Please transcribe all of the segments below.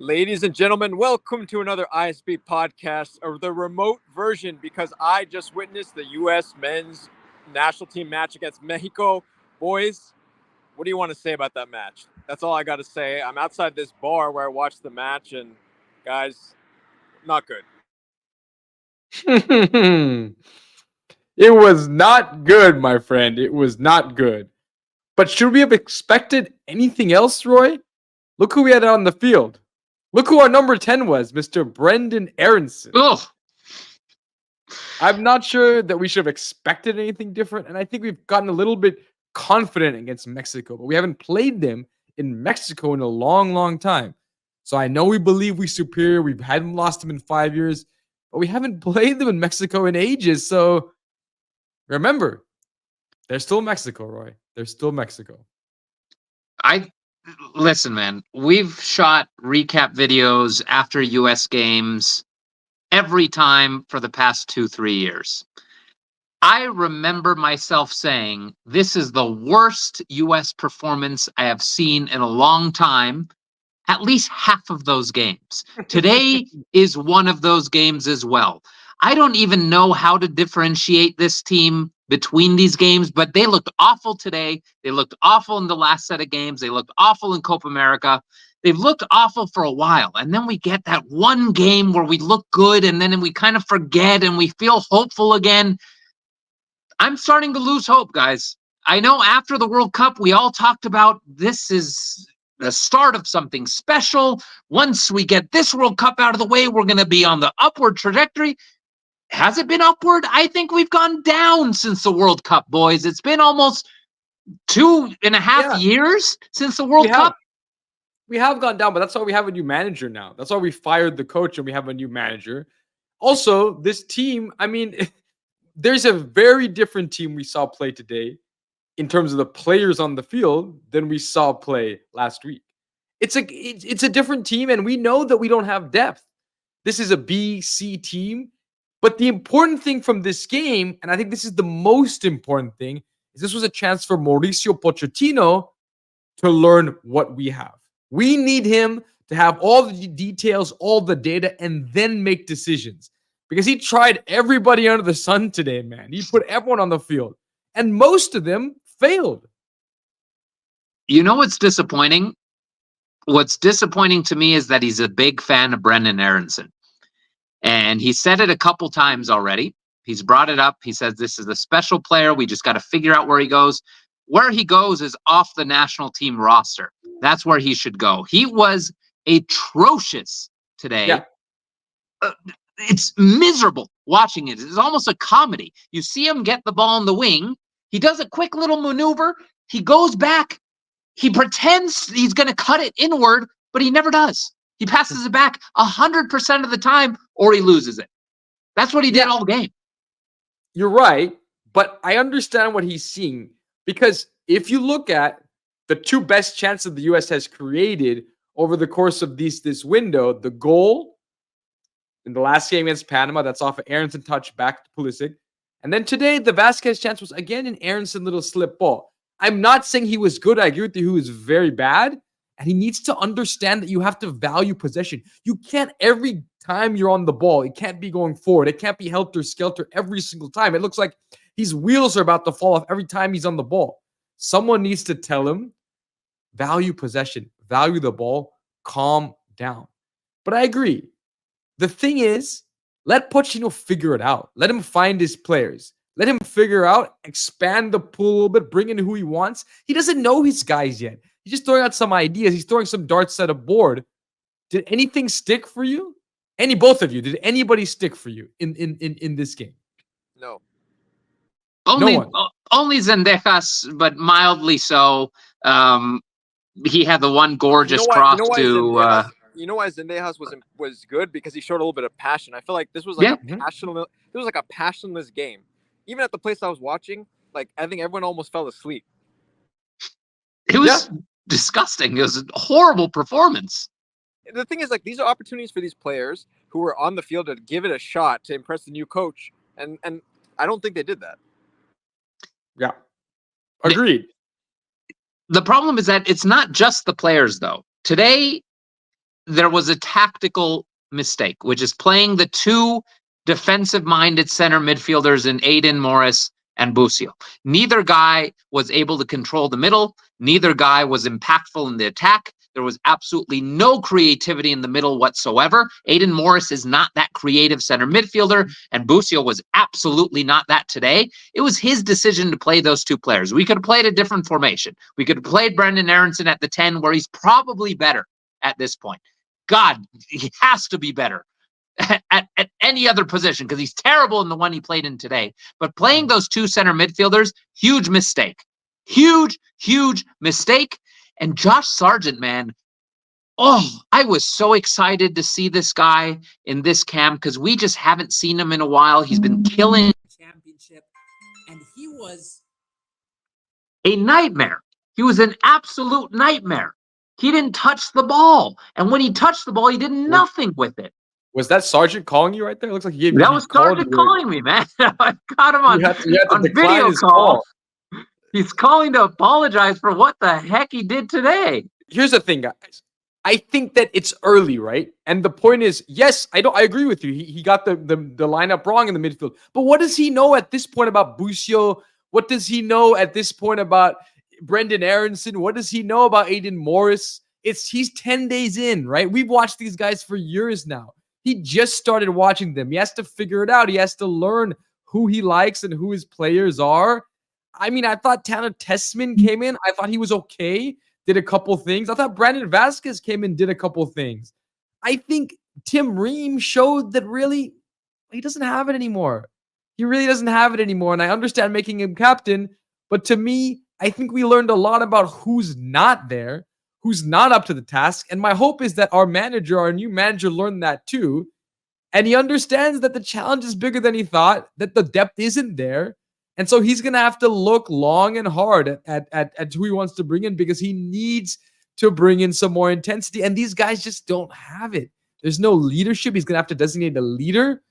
Ladies and gentlemen, welcome to another ISB podcast, or the remote version, because I just witnessed the U.S. men's national team match against Mexico. Boys, what do you want to say about that match? That's all I got to say. I'm outside this bar where I watched the match, and guys, not good. It was not good, my friend. It was not good. But should we have expected anything else, Roy? Look who we had on the field. Look who our number 10 was, Mr. Brendan Aronson. Oh, I'm not sure that we should have expected anything different, and I think we've gotten a little bit confident against Mexico, but we haven't played them in Mexico in a long, long time. So I know we believe we're superior. We hadn't lost them in 5 years, but we haven't played them in Mexico in ages. So remember, they're still Mexico, Roy. They're still Mexico. listen, man. We've shot recap videos after U.S. games every time for the past 2-3 years. I remember myself saying, this is the worst U.S. performance I have seen in a long time. At least half of those games. Today is one of those games as well. I don't even know how to differentiate this team between these games, but they looked awful today. They looked awful in the last set of games. They looked awful in Copa America. They've looked awful for a while. And then we get that one game where we look good and then we kind of forget and we feel hopeful again. I'm starting to lose hope, guys. I know after the World Cup, we all talked about this is the start of something special. Once we get this World Cup out of the way, we're going to be on the upward trajectory. Has it been upward? I think we've gone down since the World Cup, boys. It's been almost 2.5 years since the World Cup. We have gone down, but that's why we have a new manager now. That's why we fired the coach and we have a new manager. Also, this team, I mean, there's a very different team we saw play today in terms of the players on the field than we saw play last week. It's a different team, and we know that we don't have depth. This is a B, C team. But the important thing from this game, and I think this is the most important thing, is this was a chance for Mauricio Pochettino to learn what we have. We need him to have all the details, all the data, and then make decisions. Because he tried everybody under the sun today, man. He put everyone on the field. And most of them failed. You know what's disappointing? What's disappointing to me is that he's a big fan of Brendan Aronson. And he said it a couple times already. He's brought it up. He says this is a special player. We just got to figure out where he goes. Where he goes is off the national team roster. That's where he should go. He was atrocious today. Yeah. It's miserable watching it. It's almost a comedy. You see him get the ball in the wing. He does a quick little maneuver. He goes back. He pretends he's going to cut it inward, but he never does. He passes it back 100% of the time, or he loses it. That's what he did all game. You're right, but I understand what he's seeing, because if you look at the two best chances the U.S. has created over the course of this window, the goal in the last game against Panama, that's off of Aronson touch back to Pulisic. And then today, the Vasquez chance was again an Aronson little slip ball. I'm not saying he was good. I agree with you, he was very bad. And he needs to understand that you have to value possession. You can't, every time you're on the ball, it can't be going forward. It can't be helter-skelter every single time. It looks like his wheels are about to fall off every time he's on the ball. Someone needs to tell him, value possession, value the ball, calm down. But I agree. The thing is, let Pochettino figure it out. Let him find his players. Let him figure out, expand the pool a little bit, bring in who he wants. He doesn't know his guys yet. He's just throwing out some ideas. He's throwing some darts at a board. Did anything stick for you? Both of you, did anybody stick for you in this game? No. Only Zendejas, but mildly so. He had the one gorgeous cross to. You know why Zendejas was good? Because he showed a little bit of passion. I feel like this was like a passionless game. Even at the place I was watching, like I think everyone almost fell asleep. It was disgusting. It was a horrible performance. The thing is, like, these are opportunities for these players who were on the field to give it a shot to impress the new coach, and I don't think they did that. Yeah, agreed. The problem is that it's not just the players, though. Today, there was a tactical mistake, which is playing the two defensive-minded center midfielders in Aiden Morris and Busio. Neither guy was able to control the middle. Neither guy was impactful in the attack. There was absolutely no creativity in the middle whatsoever. Aiden Morris is not that creative center midfielder, and Busio was absolutely not that today. It was his decision to play those two players. We could have played a different formation. We could have played Brendan Aronson at the 10, where he's probably better at this point. God, he has to be better at any other position because he's terrible in the one he played in today. But playing those two center midfielders, huge mistake. Huge, huge mistake. And Josh Sargent, man, I was so excited to see this guy in this camp because we just haven't seen him in a while. He's been killing the championship, and he was a nightmare. He was an absolute nightmare. He didn't touch the ball. And when he touched the ball, he did nothing with it. Was that Sargent calling you right there? It looks like that was Sargent calling me, man. I got him on video call. He's calling to apologize for what the heck he did today. Here's the thing, guys. I think that it's early, right? And the point is, yes, I agree with you. He got the lineup wrong in the midfield. But what does he know at this point about Busio? What does he know at this point about Brendan Aronson? What does he know about Aiden Morris? He's 10 days in, right? We've watched these guys for years now. He just started watching them. He has to figure it out. He has to learn who he likes and who his players are. I mean, I thought Tanner Tessman came in. I thought he was okay, did a couple things. I thought Brandon Vasquez came in, did a couple things. I think Tim Ream showed that really he doesn't have it anymore. He really doesn't have it anymore. And I understand making him captain. But to me, I think we learned a lot about who's not there, who's not up to the task. And my hope is that our new manager, learned that too. And he understands that the challenge is bigger than he thought, that the depth isn't there. And so he's going to have to look long and hard at who he wants to bring in because he needs to bring in some more intensity. And these guys just don't have it. There's no leadership. He's going to have to designate a leader.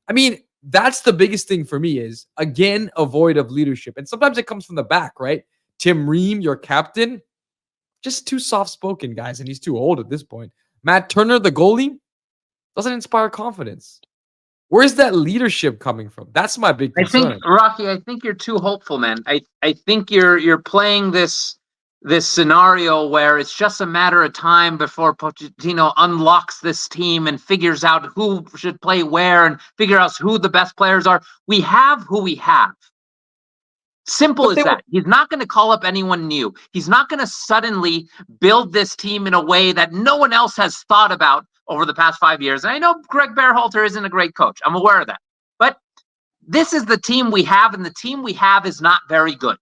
I mean, that's the biggest thing for me is, again, a void of leadership. And sometimes it comes from the back, right? Tim Ream, your captain, just too soft-spoken, guys, and he's too old at this point. Matt Turner, the goalie, doesn't inspire confidence. Where's that leadership coming from? That's my big concern. I think, Rocky, you're too hopeful, man. I think you're playing this scenario where it's just a matter of time before Pochettino unlocks this team and figures out who should play where and figure out who the best players are. We have who we have. Simple as that. He's not going to call up anyone new. He's not going to suddenly build this team in a way that no one else has thought about over the past 5 years. And I know Greg Berhalter isn't a great coach. I'm aware of that. But this is the team we have, and the team we have is not very good.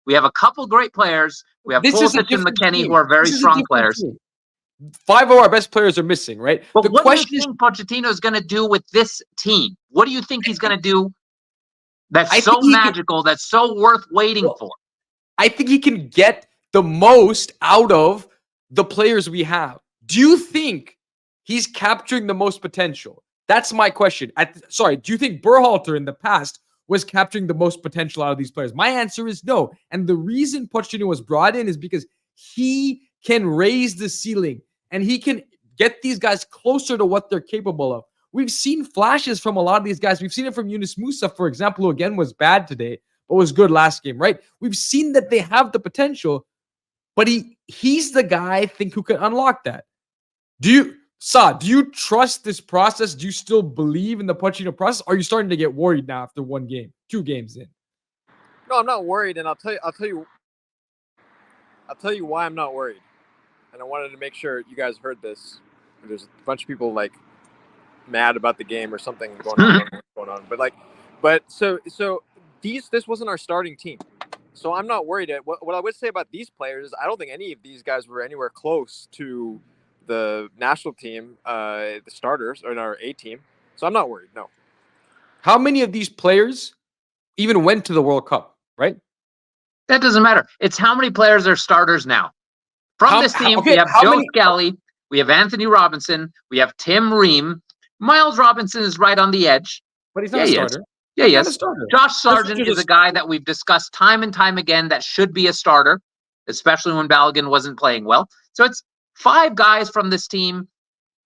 We have a couple great players. We have Pulisic and McKennie, who are very strong players. Team. 5 of our best players are missing, right? But what do you think Pochettino is going to do with this team? What do you think he's going to do that's so magical, that's so worth waiting for? I think he can get the most out of the players we have. Do you think he's capturing the most potential? That's my question. Do you think Berhalter in the past was capturing the most potential out of these players? My answer is no. And the reason Pochettino was brought in is because he can raise the ceiling and he can get these guys closer to what they're capable of. We've seen flashes from a lot of these guys. We've seen it from Yunus Musa, for example, who again was bad today, but was good last game, right? We've seen that they have the potential, but he's the guy, I think, who can unlock that. Do you trust this process? Do you still believe in the Pochettino process? Or are you starting to get worried now after 2 games in? No, I'm not worried, and I'll tell you why I'm not worried. And I wanted to make sure you guys heard this. There's a bunch of people like mad about the game or something going on. But this wasn't our starting team. So I'm not worried. What I would say about these players is I don't think any of these guys were anywhere close to the national team, the starters, or in our A team. So I'm not worried, no. How many of these players even went to the World Cup, right? That doesn't matter. It's how many players are starters now. From this team, we have Joe Scally, we have Anthony Robinson, we have Tim Ream. Miles Robinson is right on the edge. But he's not a starter. Yeah, yes. Josh Sargent is a guy that we've discussed time and time again that should be a starter, especially when Balogun wasn't playing well. So it's 5 guys from this team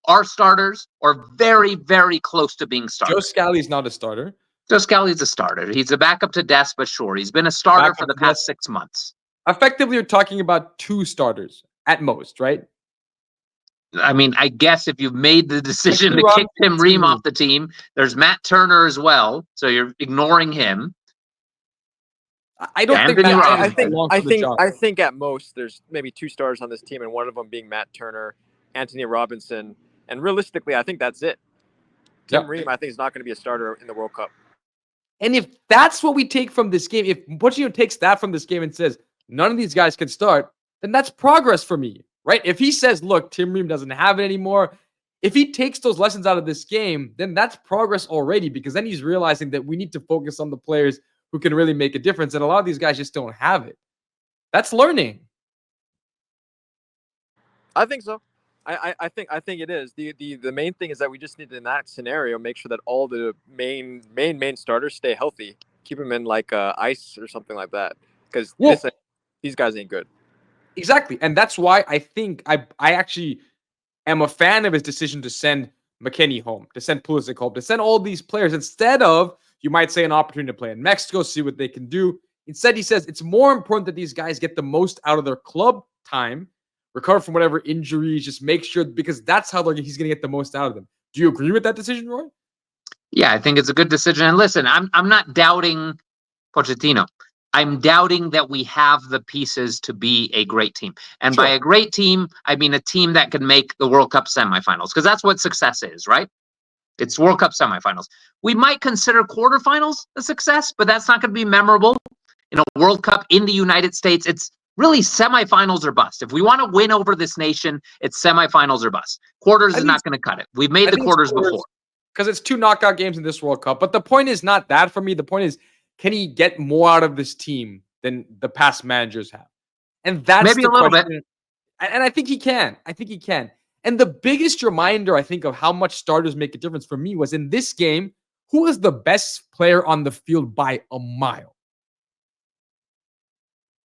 are starters or very, very close to being Joe starters. Scally's not a starter. Joe Scally's a starter. He's a backup to Des, but sure, he's been a starter Backup for the to past Des. 6 months. Effectively, you're talking about 2 starters at most, right? I mean, I guess if you've made the decision Anthony to kick Robinson, Tim Ream off the team, there's Matt Turner as well, so you're ignoring him. I don't think Anthony Matt Turner Robinson. is long for the job. I think at most there's maybe 2 stars on this team, and one of them being Matt Turner, Anthony Robinson, and realistically, I think that's it. Tim Ream, I think, is not going to be a starter in the World Cup. And if that's what we take from this game, if Pochettino takes that from this game and says none of these guys can start, then that's progress for me, right? If he says, look, Tim Ream doesn't have it anymore, if he takes those lessons out of this game, then that's progress already, because then he's realizing that we need to focus on the players who can really make a difference. And a lot of these guys just don't have it. That's learning. I think so. I think it is. The main thing is that we just need to, in that scenario, make sure that all the main starters stay healthy. Keep them in like ice or something like that, because these guys ain't good. Exactly. And that's why I think I actually am a fan of his decision to send McKennie home, to send Pulisic home, to send all these players instead of, you might say, an opportunity to play in Mexico, see what they can do. Instead, he says it's more important that these guys get the most out of their club time, recover from whatever injuries, just make sure, because that's how he's going to get the most out of them. Do you agree with that decision, Roy? Yeah, I think it's a good decision. And listen, I'm not doubting Pochettino. I'm doubting that we have the pieces to be a great team. And by a great team, I mean a team that can make the World Cup semifinals, because that's what success is, right? It's World Cup semifinals. We might consider quarterfinals a success, but that's not going to be memorable. In a World Cup in the United States, it's really semifinals or bust. If we want to win over this nation, it's semifinals or bust. Quarters is not going to cut it. We've made the quarters before. Because it's 2 knockout games in this World Cup. But the point is not that for me. The point is, can he get more out of this team than the past managers have? And that's maybe a little bit. And I think he can. And the biggest reminder, I think, of how much starters make a difference for me was in this game, who was the best player on the field by a mile?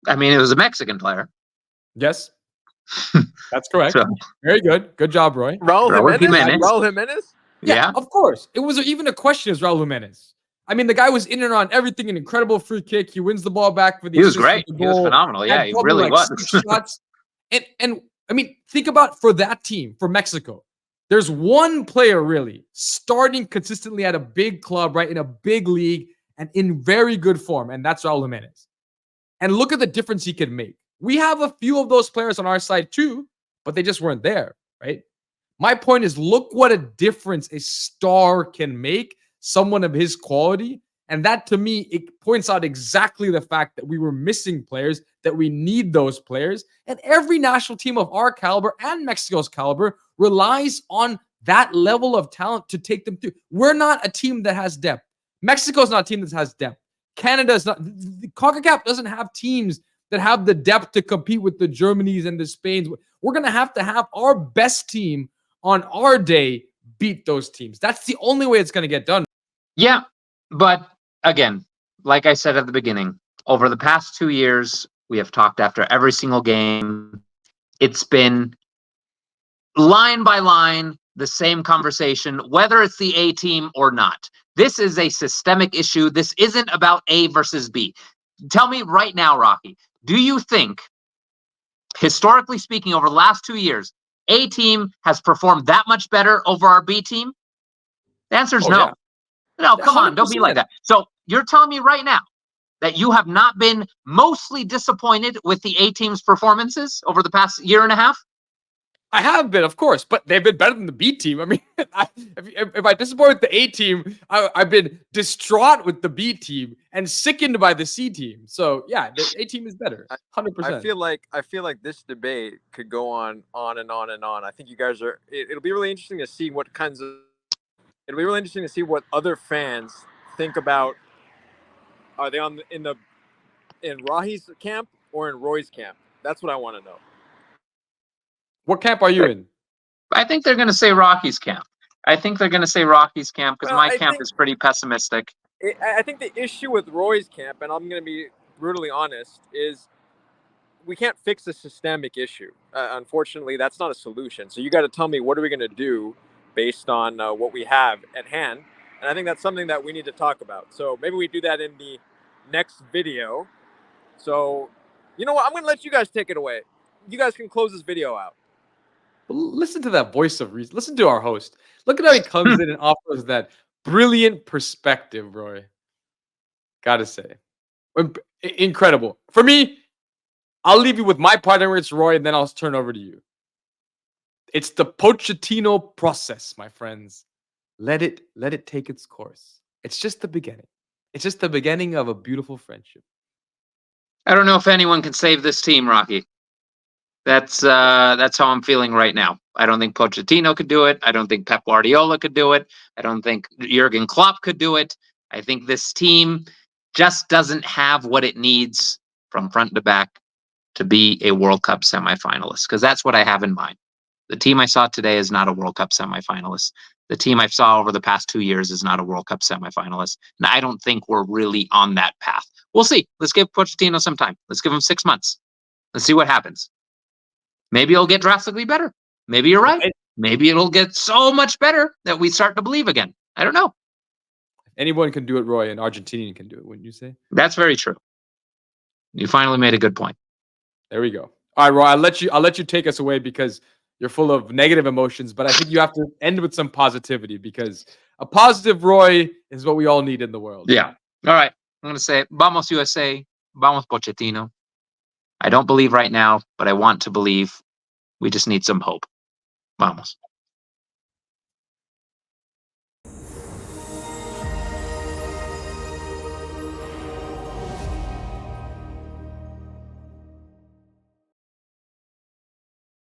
I mean, it was a Mexican player. Yes. That's correct. So, very good. Good job, Roy. Raul Jimenez? Yeah, of course. It was even a question as Raul Jimenez. I mean, the guy was in and on everything, an incredible free kick. He wins the ball back for the He was great. He was phenomenal. Yeah, he really was. 6 shots. And I mean, think about for that team, for Mexico, there's one player really starting consistently at a big club, right, in a big league and in very good form, and that's Raul Jimenez. And look at the difference he could make. We have a few of those players on our side too, but they just weren't there, right? My point is, look what a difference a star can make, someone of his quality. And that, to me, it points out exactly the fact that we were missing players, that we need those players. And every national team of our caliber and Mexico's caliber relies on that level of talent to take them through. We're not a team that has depth. Mexico's not a team that has depth. Canada's not. CONCACAF doesn't have teams that have the depth to compete with the Germanys and the Spains. We're going to have our best team on our day beat those teams. That's the only way it's going to get done. Yeah, but again, like I said at the beginning, over the past 2 years, we have talked after every single game. It's been line by line, the same conversation, whether it's the A team or not. This is a systemic issue. This isn't about A versus B. Tell me right now, Rocky, do you think, historically speaking, over the last 2 years, A team has performed that much better over our B team? The answer is no. Yeah. No, come on, don't be like that. So you're telling me right now that you have not been mostly disappointed with the A team's performances over the past year and a half? I have been, of course, but they've been better than the B team. I mean, if I disappoint with the A team, I've been distraught with the B team and sickened by the C team. So yeah, the A team is better, 100%. I feel like this debate could go on and on and on. I think you guys are. It'll be really interesting to see what kinds of. It'll be really interesting to see what other fans think about. Are they in Rahi's camp or in Roy's camp? That's what I want to know. What camp are you in? I think they're going to say Rocky's camp. Because my camp is pretty pessimistic. I think the issue with Roy's camp, and I'm going to be brutally honest, is we can't fix a systemic issue. Unfortunately, that's not a solution. So you got to tell me, what are we going to do based on what we have at hand? And I think that's something that we need to talk about. So maybe we do that in the next video. So, you know what? I'm going to let you guys take it away. You guys can close this video out. Listen to that voice of reason. Listen to our host. Look at how he comes in and offers that brilliant perspective, Roy. Gotta say. Incredible. For me, I'll leave you with my partner. It's Roy, and then I'll turn over to you. It's the Pochettino process, my friends. Let it take its course. It's just the beginning. It's just the beginning of a beautiful friendship. I don't know if anyone can save this team, Rocky. That's how I'm feeling right now. I don't think Pochettino could do it. I don't think Pep Guardiola could do it. I don't think Jurgen Klopp could do it. I think this team just doesn't have what it needs from front to back to be a World Cup semifinalist, because that's what I have in mind. The team I saw today is not a World Cup semifinalist. The team I saw over the past 2 years is not a World Cup semifinalist. And I don't think we're really on that path. We'll see. Let's give Pochettino some time. Let's give him 6 months. Let's see what happens. Maybe it'll get drastically better. Maybe you're right. Maybe it'll get so much better that we start to believe again. I don't know. Anyone can do it, Roy. An Argentinian can do it, wouldn't you say? That's very true. You finally made a good point. There we go. All right, Roy. I'll let you take us away because you're full of negative emotions, but I think you have to end with some positivity because a positive Roy is what we all need in the world. Yeah. All right. I'm going to say, vamos USA, vamos Pochettino. I don't believe right now, but I want to believe. We just need some hope. Vamos.